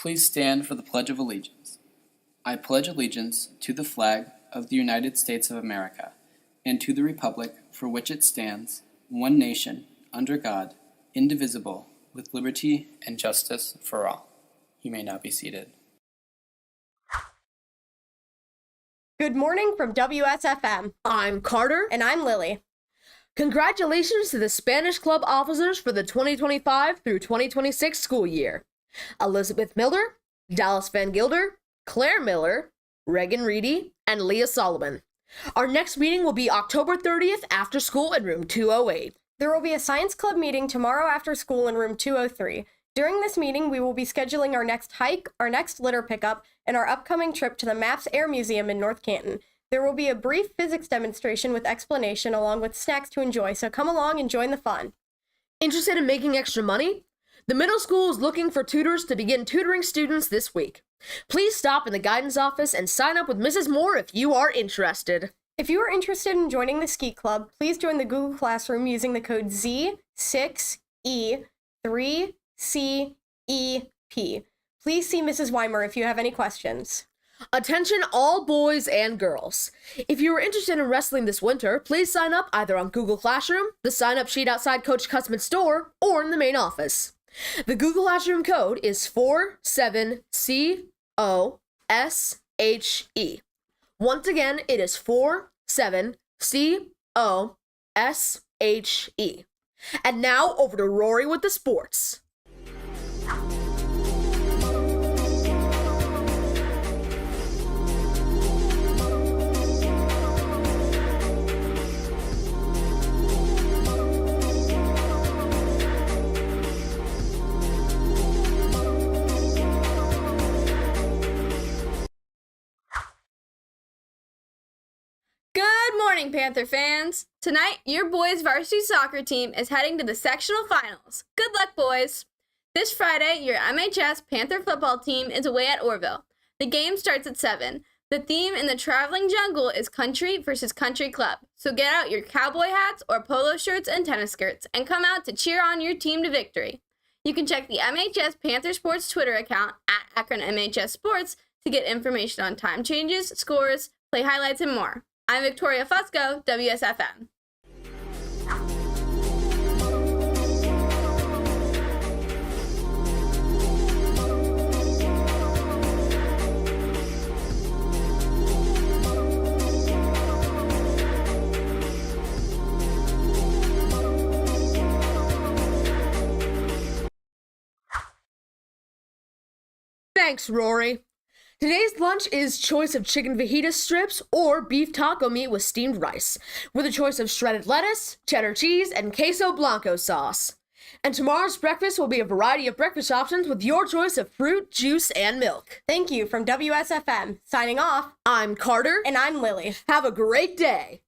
Please stand for the Pledge of Allegiance. I pledge allegiance to the flag of the United States of America and to the republic for which it stands, one nation, under God, indivisible, with liberty and justice for all. You may now be seated. Good morning from WSFM. I'm Carter. And I'm Lily. Congratulations to the Spanish Club officers for the 2025 through 2026 school year. Elizabeth Miller, Dallas Van Gilder, Claire Miller, Reagan Reedy, and Leah Solomon. Our next meeting will be October 30th after school in room 208. There will be a science club meeting tomorrow after school in room 203. During this meeting, we will be scheduling our next hike, our next litter pickup, and our upcoming trip to the MAPS Air Museum in North Canton. There will be a brief physics demonstration with explanation along with snacks to enjoy, so come along and join the fun. Interested in making extra money? The middle school is looking for tutors to begin tutoring students this week. Please stop in the guidance office and sign up with Mrs. Moore if you are interested. If you are interested in joining the Ski Club, please join the Google Classroom using the code Z6E3CEP. Please see Mrs. Weimer if you have any questions. Attention all boys and girls. If you are interested in wrestling this winter, please sign up either on Google Classroom, the sign-up sheet outside Coach Cutsman's store, or in the main office. The Google Classroom code is 47COSHE. Once again, it is 47COSHE. And now over to Rory with the sports. Good morning, Panther fans! Tonight, your boys' varsity soccer team is heading to the sectional finals. Good luck, boys! This Friday, your MHS Panther football team is away at Orville. The game starts at 7. The theme in the Traveling Jungle is Country versus Country Club, so get out your cowboy hats or polo shirts and tennis skirts and come out to cheer on your team to victory. You can check the MHS Panther Sports Twitter account at Akron MHS Sports to get information on time changes, scores, play highlights, and more. I'm Victoria Fusco, WSFM. Thanks, Rory. Today's lunch is choice of chicken fajita strips or beef taco meat with steamed rice, with a choice of shredded lettuce, cheddar cheese, and queso blanco sauce. And tomorrow's breakfast will be a variety of breakfast options with your choice of fruit, juice, and milk. Thank you from WSFM. Signing off, I'm Carter. And I'm Lily. Have a great day.